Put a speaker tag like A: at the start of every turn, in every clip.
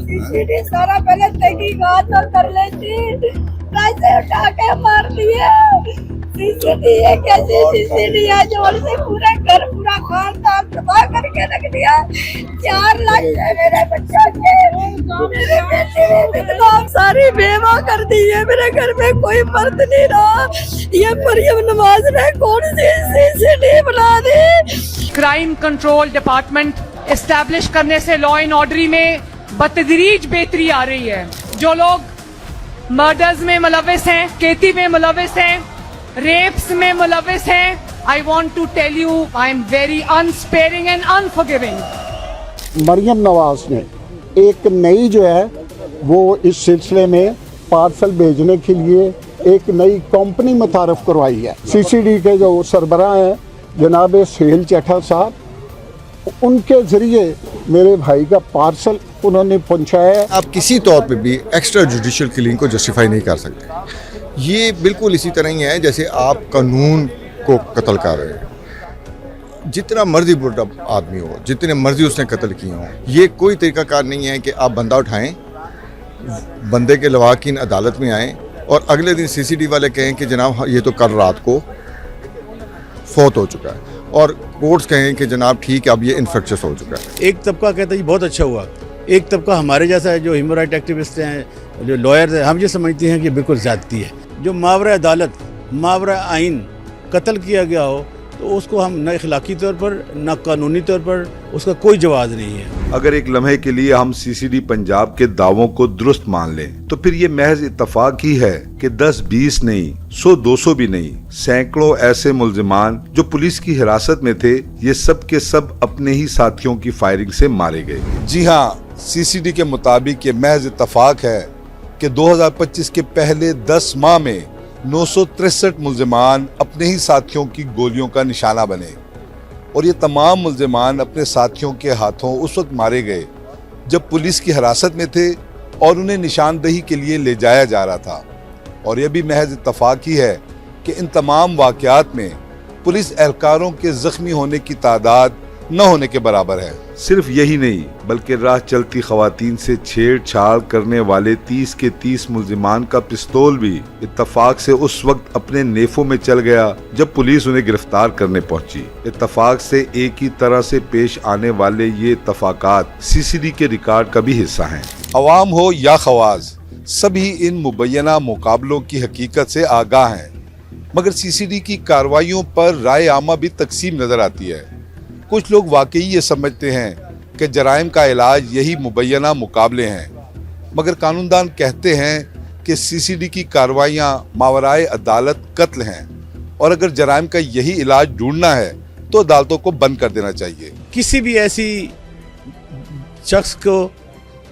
A: CCD सारा पहले तहकीकात तो कर लेती, कैसे उठा के मार दिए। सीसीडी है कैसी सीसीडी है जो उनसे पूरा घर पूरा खानदान तबाह करके रख दिया। 4 लाख है मेरे बच्चों के, मेरे बेटे ने इतना सारी बेवा कर दी है। मेरे घर में कोई मर्द नहीं रहा। ये मरियम नवाज ने कौन सी सीसीडी बना दी।
B: क्राइम कंट्रोल डिपार्टमेंट एस्टैब्लिश करने से लॉ एंड ऑर्डर में बतदरीज बेहतरी आ रही है। जो लोग मर्डर्स में मुलविस हैं, खेती में मुलविस हैं, रेप्स में मुलविस हैं, I want to tell you I am very unsparing and unforgiving.
C: Maryam Nawaz ने एक नई जो है वो इस सिलसिले में पार्सल भेजने के लिए एक नई कंपनी मुतारफ करवाई है। सीसीडी के जो सरबराह हैं जनाब सुहेल चट्टा साहब, उनके ज़रिए मेरे भाई का पार्सल उन्होंने पहुंचाया।
D: आप किसी तौर पे भी एक्स्ट्रा जुडिशियल किलिंग को जस्टिफाई नहीं कर सकते। ये बिल्कुल इसी तरह ही है जैसे आप कानून को कत्ल कर रहे हैं। जितना मर्जी बुरा आदमी हो, जितने मर्जी उसने कत्ल किए हों, ये कोई तरीकाकार नहीं है कि आप बंदा उठाएं, बंदे के लवाकिन अदालत में आएँ और अगले दिन सीसीडी वाले कहें कि जनाब ये तो कल रात को फौत हो चुका है, और कोर्ट्स कहें कि जनाब ठीक है अब ये इन्फेक्शस हो चुका है।
E: एक तबका कहता है ये बहुत अच्छा हुआ, एक तबका हमारे जैसा है जो ह्यूमन राइट एक्टिविस्ट हैं, जो लॉयर्स हैं, हम ये समझते हैं कि बिल्कुल ज़्यादती है। जो मावरा अदालत, मावरा आइन कत्ल किया गया हो तो उसको हम न अखलाकी तौर पर न कानूनी तौर पर उसका कोई जवाब नहीं है।
F: अगर एक लम्हे के लिए हम सीसीडी पंजाब के दावों को दुरुस्त मान लें तो फिर ये महज इत्तफाक ही है कि 10-20 नहीं, 100-200 भी नहीं, सैकड़ों ऐसे मुल्जिमान जो पुलिस की हिरासत में थे, ये सब के सब अपने ही साथियों की फायरिंग से मारे गए।
G: जी हाँ, सीसीडी के मुताबिक ये महज इत्तफाक है कि 2025 के पहले 10 माह में 963 मुल्जिमान अपने ही साथियों की गोलियों का निशाना बने, और ये तमाम मुल्जिमान अपने साथियों के हाथों उस वक्त मारे गए जब पुलिस की हिरासत में थे और उन्हें निशानदही के लिए ले जाया जा रहा था। और यह भी महज इत्तफाक ही है कि इन तमाम वाक़यात में पुलिस एहलकारों के ज़ख्मी होने की तादाद न होने के बराबर है।
F: सिर्फ यही नहीं बल्कि राह चलती खवातीन से छेड़छाड़ करने वाले 30 के 30 मुल्जिमान का पिस्तौल भी इत्तफाक से उस वक्त अपने नेफों में चल गया जब पुलिस उन्हें गिरफ्तार करने पहुंची। इत्तफाक से एक ही तरह से पेश आने वाले ये इत्तफाकात सीसीडी के रिकॉर्ड का भी हिस्सा हैं।
G: अवाम हो या खवास, सभी इन मुबैना मुकाबलों की हकीकत से आगाह हैं, मगर सीसीडी की कार्रवाइयों पर राय आमा भी तकसीम नजर आती है। कुछ लोग वाकई ये समझते हैं कि जराइम का इलाज यही मुबैना मुकाबले हैं, मगर कानूनदान कहते हैं कि सीसीडी की कार्रवाइयाँ मावराए अदालत कत्ल हैं, और अगर जराइम का यही इलाज ढूंढना है तो अदालतों को बंद कर देना चाहिए।
E: किसी भी ऐसी शख्स को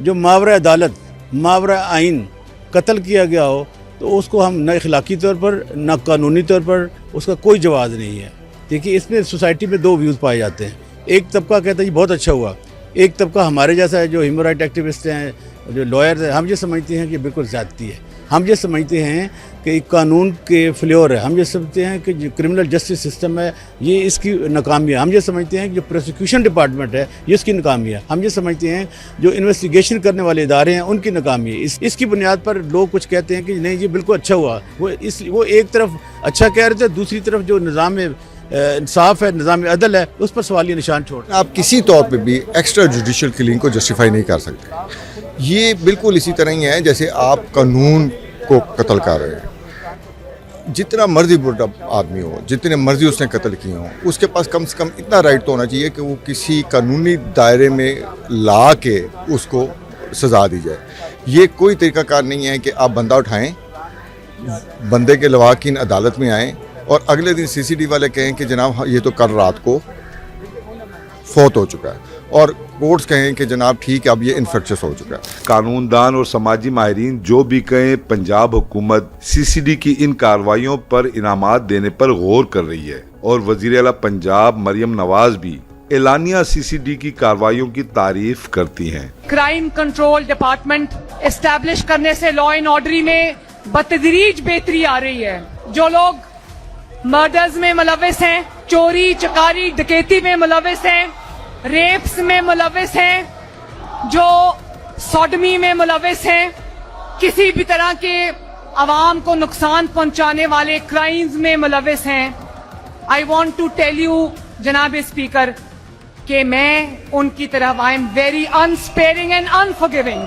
E: जो मावरा अदालत, मावरा आइन कत्ल किया गया हो तो उसको हम न अखलाकी तौर पर न कानूनी तौर पर उसका कोई जवाब नहीं है। देखिए, इसमें सोसाइटी में 2 व्यूज़ पाए जाते हैं। एक तबका कहता है ये बहुत अच्छा हुआ, एक तबका हमारे जैसा है जो ह्यूमन राइट एक्टिविस्ट हैं, जो लॉयर्स हैं, हम ये समझते हैं कि बिल्कुल ज़्यादती है। हम ये समझते हैं कि कानून के फ्लोर है, हम ये समझते हैं कि जो क्रिमिनल जस्टिस सिस्टम है ये इसकी नाकामी है। हम ये समझते हैं कि जो प्रोसिक्यूशन डिपार्टमेंट है ये इसकी नाकामी है। हम ये समझते हैं जो इन्वेस्टिगेशन करने वाले इदारे हैं उनकी नाकामी है। इसकी बुनियाद पर लोग कुछ कहते हैं कि नहीं ये बिल्कुल अच्छा हुआ। वो एक तरफ अच्छा कह रहे थे, दूसरी तरफ जो निज़ाम इंसाफ है, निज़ाम अदल है, उस पर सवालिया निशान छोड़।
D: आप किसी तौर पे भी एक्स्ट्रा जुडिशियल किलिंग को जस्टिफाई नहीं कर सकते। ये बिल्कुल इसी तरह ही है जैसे आप कानून को कत्ल कर रहे हैं। जितना मर्जी बुरा आदमी हो, जितने मर्जी उसने कत्ल किए हों, उसके पास कम से कम इतना राइट तो होना चाहिए कि वो किसी कानूनी दायरे में ला के उसको सज़ा दी जाए। ये कोई तरीकाकार नहीं है कि आप बंदा उठाएं, बंदे के लवाकिन अदालत में आएँ और अगले दिन सीसीडी वाले कहें कि जनाब ये तो कल रात को फौत हो चुका है, और कोर्ट्स कहें कि जनाब ठीक है अब ये इन्फेक्शस हो चुका है।
F: कानूनदान और समाजी माहिरीन जो भी कहें, पंजाब हुकूमत सीसीडी की इन कार्रवाइयों पर इनामात देने पर गौर कर रही है, और वजीर आला पंजाब मरियम नवाज भी एलानिया सीसीडी की कार्रवाइयों की तारीफ करती हैं।
B: क्राइम कंट्रोल डिपार्टमेंट एस्टैब्लिश करने से लॉ एंड ऑर्डर में बतदरीज बेहतरी आ रही है। जो लोग मर्डर्स में मुलविस हैं, चोरी चकारी डकैती में मुलविस हैं, रेप्स में मुलविस हैं, जो सॉडमी में मुलविस हैं, किसी भी तरह के आवाम को नुकसान पहुंचाने वाले क्राइम्स में मुलविस हैं, I want to tell you जनाब स्पीकर कि मैं उनकी तरफ I am very unsparing and unforgiving.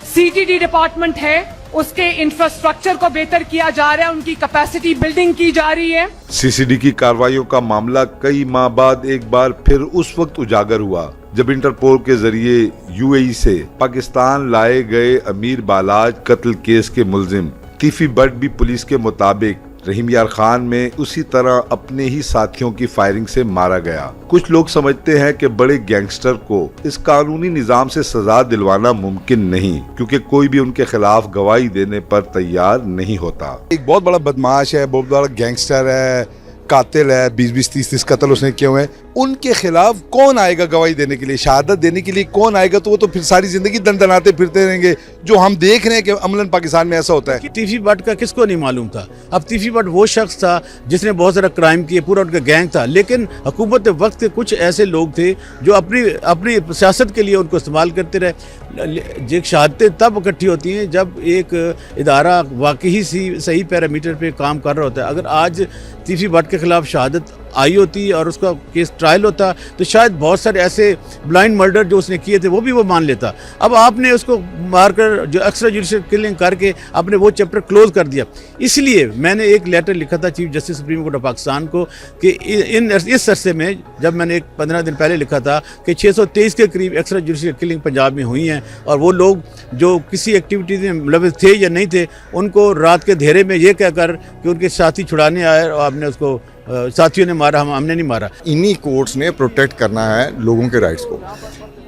B: CTD department है, उसके इंफ्रास्ट्रक्चर को बेहतर किया जा रहा है, उनकी कैपेसिटी बिल्डिंग की जा रही है।
F: सीसीडी की कार्रवाइयों का मामला कई माह बाद एक बार फिर उस वक्त उजागर हुआ जब इंटरपोल के जरिए यूएई से पाकिस्तान लाए गए अमीर बालाज कत्ल केस के मुल्जिम तीफी बट भी पुलिस के मुताबिक रहीम यार खान में उसी तरह अपने ही साथियों की फायरिंग से मारा गया। कुछ लोग समझते हैं कि बड़े गैंगस्टर को इस कानूनी निजाम से सजा दिलवाना मुमकिन नहीं, क्योंकि कोई भी उनके खिलाफ गवाही देने पर तैयार नहीं होता।
G: एक बहुत बड़ा बदमाश है, बहुत बड़ा गैंगस्टर है, कातिल है, 20-20, 30-30 कत्ल उसने किए हुए हैं, उनके खिलाफ कौन आएगा गवाही देने के लिए, शहादत देने के लिए कौन आएगा? तो वो तो फिर सारी जिंदगी दंदनाते फिरते रहेंगे, जो हम देख रहे हैं कि अमलन पाकिस्तान में ऐसा होता है।
E: तीफी बट का किसको नहीं मालूम था? अब तीफी बट वो शख्स था जिसने बहुत सारा क्राइम किए, पूरा उनका गैंग था, लेकिन हुकूमत वक्त के कुछ ऐसे लोग थे जो अपनी सियासत के लिए उनको इस्तेमाल करते रहे। शहादतें तब इकट्ठी होती हैं जब एक इदारा वाकई सही पैरामीटर पे काम कर रहा होता है। अगर आज तीफी बट के खिलाफ शहादत आई होती और उसका केस ट्रायल होता तो शायद बहुत सारे ऐसे ब्लाइंड मर्डर जो उसने किए थे वो मान लेता। अब आपने उसको मारकर जो एक्स्ट्रा जुडिशियल किलिंग करके आपने वो चैप्टर क्लोज कर दिया। इसलिए मैंने एक लेटर लिखा था chief justice supreme court of Pakistan को कि इस अरसे में, जब मैंने एक 15 दिन पहले लिखा था कि 623 के करीब एक्स्ट्रा जुडिशियल किलिंग पंजाब में हुई हैं और वो लोग जो किसी एक्टिविटी में मुलविस थे या नहीं थे उनको रात के अंधेरे में ये कहकर कि उनके साथी छुड़ाने आए और आपने उसको साथियों ने मारा, हमने नहीं मारा।
D: इन्हीं कोर्ट्स ने प्रोटेक्ट करना है लोगों के राइट्स को।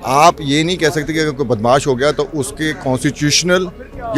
D: आप ये नहीं कह सकते कि अगर कोई बदमाश हो गया तो उसके कॉन्स्टिट्यूशनल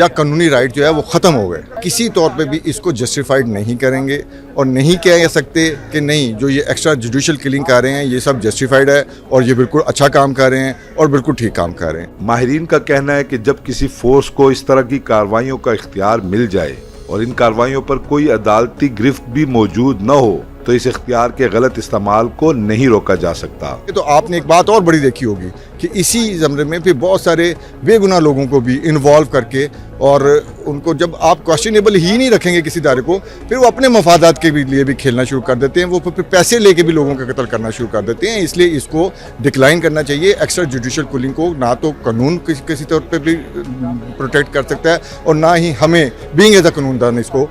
D: या कानूनी राइट जो है वो ख़त्म हो गए। किसी तौर पे भी इसको जस्टिफाइड नहीं करेंगे और नहीं कह सकते कि नहीं जो ये एक्स्ट्रा जुडिशियल किलिंग कर रहे हैं ये सब जस्टिफाइड है और ये बिल्कुल अच्छा काम कर रहे हैं और बिल्कुल ठीक काम कर रहे हैं।
F: माहिरीन का कहना है कि जब किसी फोर्स को इस तरह की कार्रवाइयों का इख्तियार मिल जाए और इन कार्रवाइयों पर कोई अदालती गिरफ्त भी मौजूद न हो तो इस इख्तियार के गलत इस्तेमाल को नहीं रोका जा सकता।
D: तो आपने एक बात और बड़ी देखी होगी कि इसी ज़माने में फिर बहुत सारे बेगुनाह लोगों को भी इन्वॉल्व करके और उनको जब आप क्वेश्चनेबल ही नहीं रखेंगे किसी इदारे को, फिर वो अपने मफादात के भी लिए भी खेलना शुरू कर देते हैं, वो फिर पैसे लेके भी लोगों का कत्ल करना शुरू कर देते हैं। इसलिए इसको डिक्लाइन करना चाहिए। एक्स्ट्रा जुडिशियल किलिंग को ना तो कानून किसी तौर पे भी प्रोटेक्ट कर सकता है और ना ही हमें बीइंग एज अ कानूनदान इसको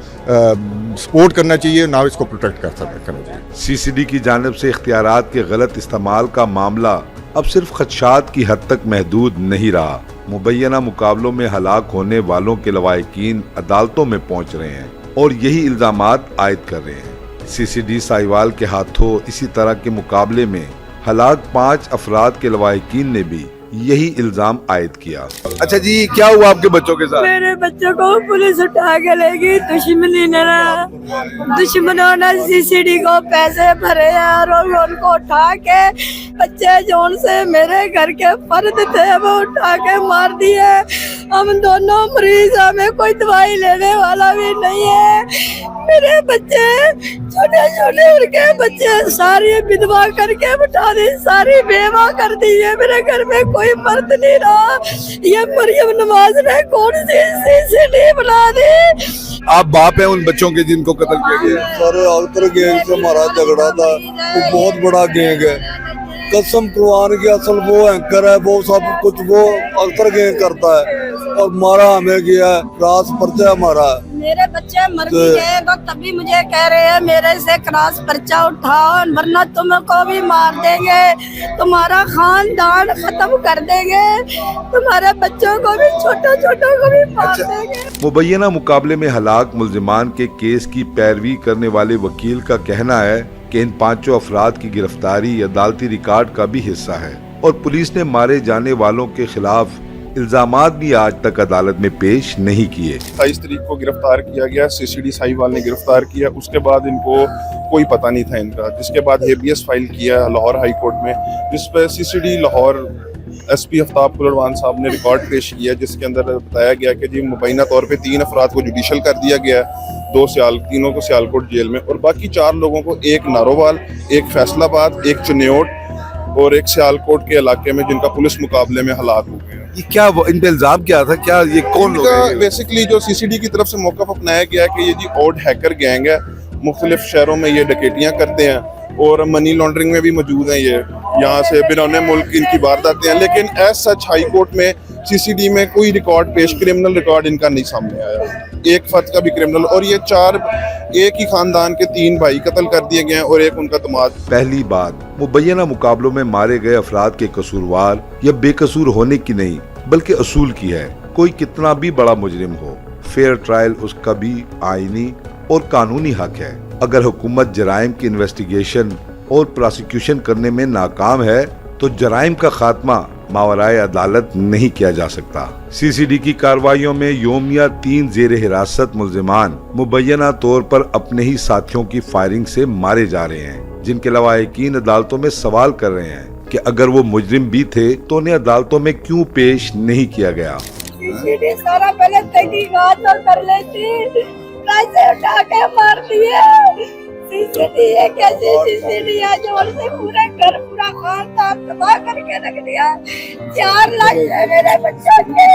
D: सपोर्ट करना चाहिए, ना इसको प्रोटेक्ट करना चाहिए।
F: सीसीडी की जानिब से इख्तियारात के गलत इस्तेमाल का मामला अब सिर्फ खदशात की हद तक महदूद नहीं रहा। मुबैना मुकाबलों में हलाक होने वालों के लवाहिकीन अदालतों में पहुंच रहे हैं और यही इल्जामात आयद कर रहे हैं। सीसीडी साहिवाल के हाथों इसी तरह के मुकाबले में हलाक 5 अफराद के लवाहिकीन ने भी यही इल्जाम आयद किया।
G: अच्छा जी, क्या हुआ आपके बच्चों के साथ?
A: मेरे बच्चों को पुलिस उठा के ले गई। दुश्मनों ने सीसीडी को पैसे भरे और उनको उठा के बच्चे जोन से मेरे घर के फर्द थे वो उठा के मार दिए। हम दोनों मरीज, हमें कोई दवाई लेने वाला भी नहीं है। मेरे बच्चे छोटे छोटे उनके बच्चे सारी विधवा करके बिठा दी, सारी बेवा कर दी है। मेरे घर में कोई मर्द नहीं रहा। ये मरियम नवाज ने कौन सी सीसीडी बना दी?
G: आप बाप हैं उन बच्चों के जिनको कत्ल किया गया?
H: सारे अख्तर गैंग से हमारा झगड़ा था, वो बहुत बड़ा गैंग है। कसम कुरान की, असल वो एंकर है, वो सब कुछ वो अख्तर गैंग करता है और मारा हमें गया, क्रॉस पर्चा हमारा।
A: मेरे बच्चे मर भी गए तो तभी मुझे कह रहे हैं मेरे से क्रॉस पर्चा उठाओ वरना तुमको भी मार देंगे, तुम्हारा खानदान खत्म कर देंगे, तुम्हारे बच्चों को भी, छोटे छोटों को भी मार देंगे।
F: मुबैना मुकाबले में हलाक मुल्जिमान के केस की पैरवी करने वाले वकील का कहना है कि इन 5 अफराद की गिरफ्तारी अदालती रिकॉर्ड का भी हिस्सा है और पुलिस ने मारे जाने वालों के खिलाफ इल्जामात भी आज तक अदालत में पेश नहीं किए।
I: 27 तारीख को गिरफ्तार किया गया, सीसीडी साहिवाल ने गिरफ्तार किया। उसके बाद इनको कोई पता नहीं था इनका, जिसके बाद हेबियस फाइल किया लाहौर हाई कोर्ट में, जिस पर सीसीडी लाहौर एसपी आफ्ताब कुलरवान साहब ने रिकॉर्ड पेश किया, जिसके अंदर बताया गया कि जी मुबैना तौर पे 3 अफराद को जुडिशल कर दिया गया, 2 तीनों को सियालकोट जेल में और बाकी 4 लोगों को, एक नारोवाल, एक फैसलाबाद, एक चुन्योट, और एक सियालकोट के इलाके में जिनका पुलिस मुकाबले में हलाक हो गए।
G: ये क्या इन पे इल्जाम क्या था, क्या ये कौन लोग हैं?
I: बेसिकली जो सीसीडी की तरफ से मौक़िफ़ अपनाया गया है कि ये जी ओड हैकर गैंग है, मुख्तलिफ शहरों में ये डकैतियाँ करते हैं और मनी लॉन्ड्रिंग में भी मौजूद हैं। ये यहाँ से बिरौने मुल्क इनकी वारदातें हैं, लेकिन एज सच हाई कोर्ट में सीसीडी में कोई रिकॉर्ड पेश, क्रिमिनल रिकॉर्ड इनका नहीं सामने आया, एक फर्द का भी क्रिमिनल। और ये 4 एक ही खानदान के 3 भाई कत्ल कर दिए गए हैं और एक उनका दामाद।
F: पहली बात, मुबैना मुकाबलों में मारे गए अफराद के कसूरवार या बेकसूर होने की नहीं बल्कि असूल की है। कोई कितना भी बड़ा मुजरिम हो, फेयर ट्रायल उसका भी आईनी और कानूनी हक है। अगर हुकूमत जराइम की इन्वेस्टिगेशन और प्रोसिक्यूशन करने में नाकाम है तो जराइम का खात्मा मावराए अदालत नहीं किया जा सकता। सीसीडी की कार्रवाइयों में योमिया 3 जेर हिरासत मुल्जिमान मुबैना तौर पर अपने ही साथियों की फायरिंग से मारे जा रहे हैं, जिनके लवाहिकीन अदालतों में सवाल कर रहे हैं कि अगर वो मुजरिम भी थे तो उन्हें अदालतों में क्यों पेश नहीं किया गया।
A: सीसीडी सारा पहले तहकीकात तो कर लेती, कैसे उठा के मार दिए। सीसीडी है कैसे सीसीडी है जो उनसे पूरा घर पूरा खानदान तबाह करके रख दिया। 4 लाख है मेरे बच्चों के,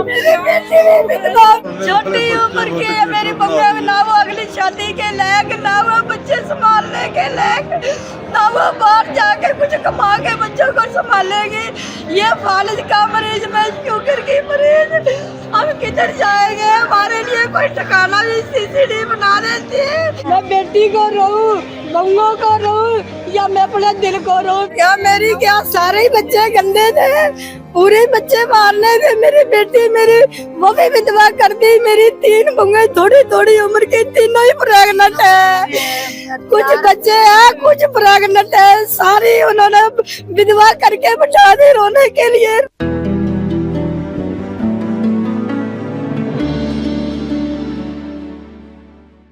A: मेरे बेटे भी विधवा, छोटी उम्र के है मेरे बच्चे, ना वो अगली शादी के लायक, ना वो बच्चे संभालने के लायक, ना वो बाहर जाके कुछ कमा के बच्चों को संभालेगी। ये फालिज का मरीज, मैं शुगर की मरीज, हम किधर जाएंगे? हमारे लिए कोई ठिकाना भी सीसीडी बना देती है। मैं बेटी को रहूं, बहू को रहूं या मैं अपने दिल को रहूं? क्या मेरी क्या सारे ही बच्चे गंदे थे, पूरे बच्चे मारने थे। मेरी बेटी मेरी वो भी विधवा कर दी। मेरी 3 बहू थोड़ी थोड़ी उम्र की, तीनों ही प्रेग्नेंट है। कुछ बच्चे हैं, कुछ प्रेग्नेंट है, सारी उन्होंने विधवा करके बिठा दी रोने के लिए।